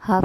½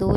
2